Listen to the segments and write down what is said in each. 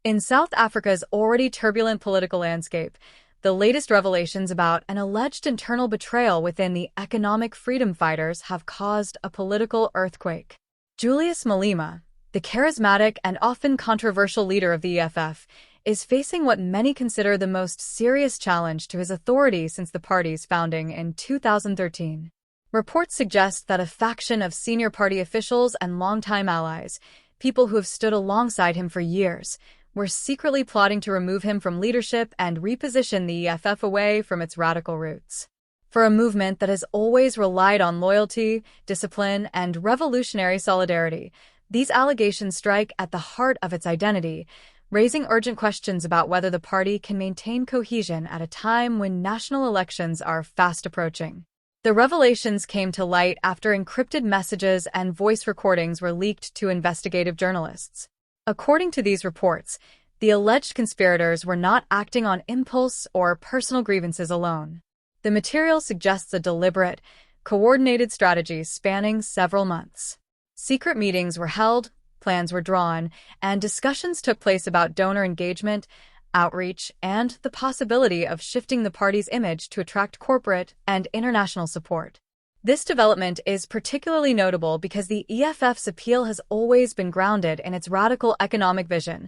In South Africa's already turbulent political landscape, the latest revelations about an alleged internal betrayal within the economic freedom fighters have caused a political earthquake. Julius Malema, the charismatic and often controversial leader of the EFF, is facing what many consider the most serious challenge to his authority since the party's founding in 2013. Reports suggest that a faction of senior party officials and longtime allies, people who have stood alongside him for years, were secretly plotting to remove him from leadership and reposition the EFF away from its radical roots. For a movement that has always relied on loyalty, discipline, and revolutionary solidarity, these allegations strike at the heart of its identity, raising urgent questions about whether the party can maintain cohesion at a time when national elections are fast approaching. The revelations came to light after encrypted messages and voice recordings were leaked to investigative journalists. According to these reports, the alleged conspirators were not acting on impulse or personal grievances alone. The material suggests a deliberate, coordinated strategy spanning several months. Secret meetings were held, plans were drawn, and discussions took place about donor engagement, outreach, and the possibility of shifting the party's image to attract corporate and international support. This development is particularly notable because the EFF's appeal has always been grounded in its radical economic vision,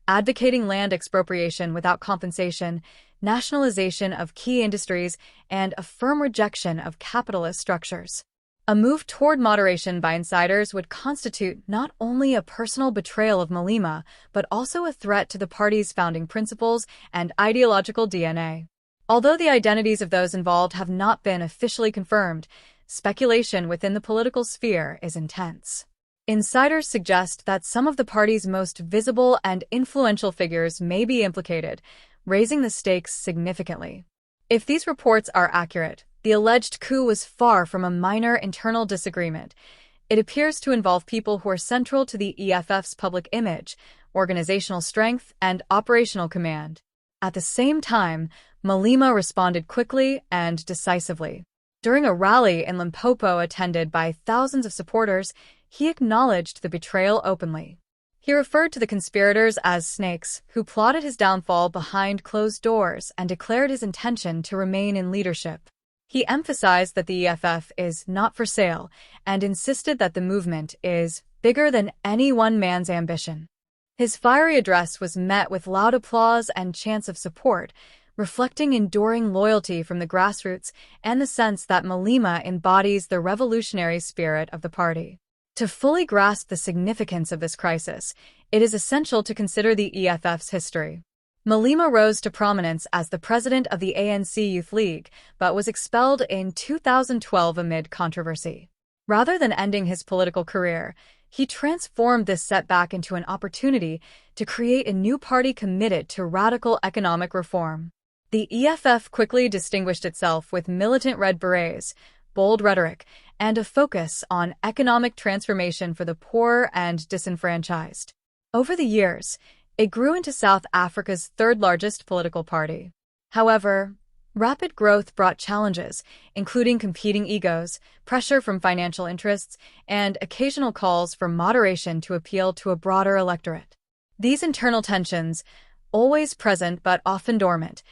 advocating land expropriation without compensation, nationalization of key industries, and a firm rejection of capitalist structures. A move toward moderation by insiders would constitute not only a personal betrayal of Malema, but also a threat to the party's founding principles and ideological DNA. Although the identities of those involved have not been officially confirmed, speculation within the political sphere is intense. Insiders suggest that some of the party's most visible and influential figures may be implicated, raising the stakes significantly. If these reports are accurate, the alleged coup was far from a minor internal disagreement. It appears to involve people who are central to the EFF's public image, organizational strength, and operational command. At the same time, Malema responded quickly and decisively. During a rally in Limpopo attended by thousands of supporters, he acknowledged the betrayal openly. He referred to the conspirators as snakes who plotted his downfall behind closed doors and declared his intention to remain in leadership. He emphasized that the EFF is not for sale and insisted that the movement is bigger than any one man's ambition. His fiery address was met with loud applause and chants of support, reflecting enduring loyalty from the grassroots and the sense that Malema embodies the revolutionary spirit of the party. To fully grasp the significance of this crisis, it is essential to consider the EFF's history. Malema rose to prominence as the president of the ANC Youth League, but was expelled in 2012 amid controversy. Rather than ending his political career, he transformed this setback into an opportunity to create a new party committed to radical economic reform. The EFF quickly distinguished itself with militant red berets, bold rhetoric, and a focus on economic transformation for the poor and disenfranchised. Over the years, it grew into South Africa's third-largest political party. However, rapid growth brought challenges, including competing egos, pressure from financial interests, and occasional calls for moderation to appeal to a broader electorate. These internal tensions, always present but often dormant,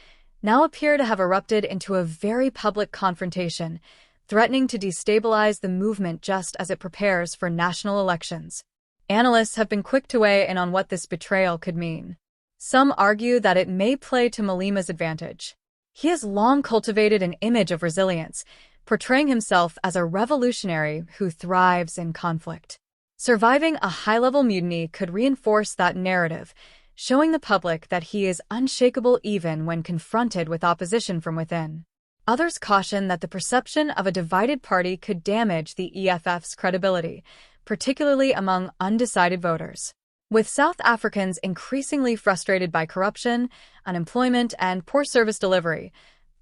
now appear to have erupted into a very public confrontation, threatening to destabilize the movement just as it prepares for national elections. Analysts have been quick to weigh in on what this betrayal could mean. Some argue that it may play to Malema's advantage. He has long cultivated an image of resilience, portraying himself as a revolutionary who thrives in conflict. Surviving a high-level mutiny could reinforce that narrative, showing the public that he is unshakable even when confronted with opposition from within. Others caution that the perception of a divided party could damage the EFF's credibility, particularly among undecided voters. With South Africans increasingly frustrated by corruption, unemployment, and poor service delivery,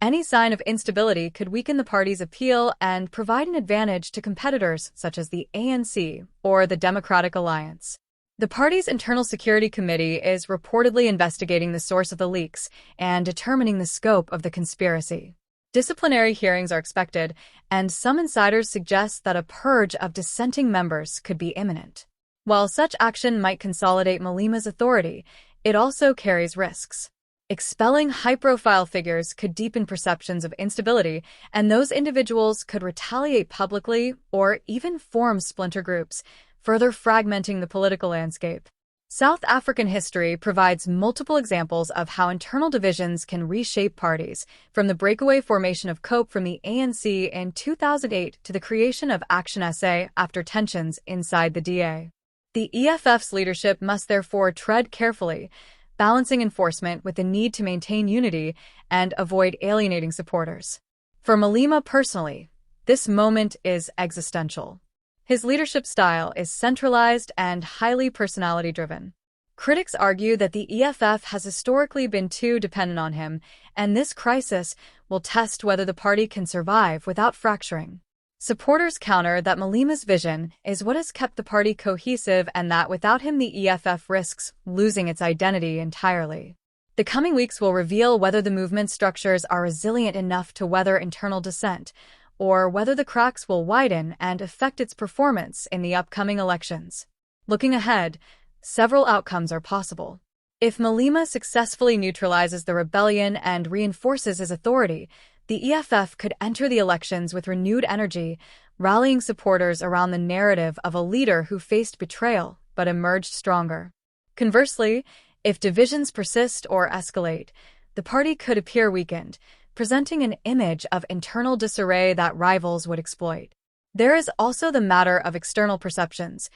any sign of instability could weaken the party's appeal and provide an advantage to competitors such as the ANC or the Democratic Alliance. The party's Internal Security Committee is reportedly investigating the source of the leaks and determining the scope of the conspiracy. Disciplinary hearings are expected, and some insiders suggest that a purge of dissenting members could be imminent. While such action might consolidate Malema's authority, it also carries risks. Expelling high-profile figures could deepen perceptions of instability, and those individuals could retaliate publicly or even form splinter groups, further fragmenting the political landscape. South African history provides multiple examples of how internal divisions can reshape parties, from the breakaway formation of COPE from the ANC in 2008 to the creation of Action SA after tensions inside the DA. The EFF's leadership must therefore tread carefully, balancing enforcement with the need to maintain unity and avoid alienating supporters. For Malema personally, this moment is existential. His leadership style is centralized and highly personality-driven. Critics argue that the EFF has historically been too dependent on him, and this crisis will test whether the party can survive without fracturing. Supporters counter that Malema's vision is what has kept the party cohesive and that without him the EFF risks losing its identity entirely. The coming weeks will reveal whether the movement's structures are resilient enough to weather internal dissent, or whether the cracks will widen and affect its performance in the upcoming elections. Looking ahead, several outcomes are possible. If Malema successfully neutralizes the rebellion and reinforces his authority, the EFF could enter the elections with renewed energy, rallying supporters around the narrative of a leader who faced betrayal but emerged stronger. Conversely, if divisions persist or escalate, the party could appear weakened, presenting an image of internal disarray that rivals would exploit. There is also the matter of external perceptions.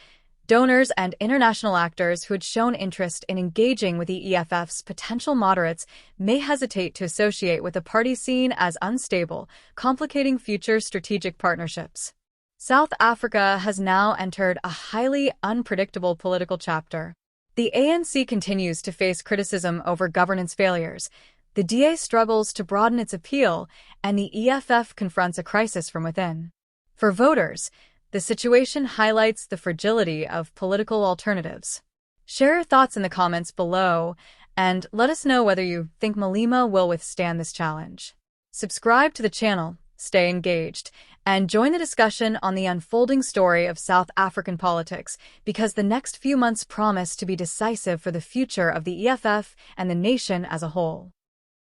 Donors and international actors who had shown interest in engaging with the EFF's potential moderates may hesitate to associate with a party seen as unstable, complicating future strategic partnerships. South Africa has now entered a highly unpredictable political chapter. The ANC continues to face criticism over governance failures. The DA struggles to broaden its appeal, and the EFF confronts a crisis from within. For voters, the situation highlights the fragility of political alternatives. Share your thoughts in the comments below, and let us know whether you think Malema will withstand this challenge. Subscribe to the channel, stay engaged, and join the discussion on the unfolding story of South African politics, because the next few months promise to be decisive for the future of the EFF and the nation as a whole.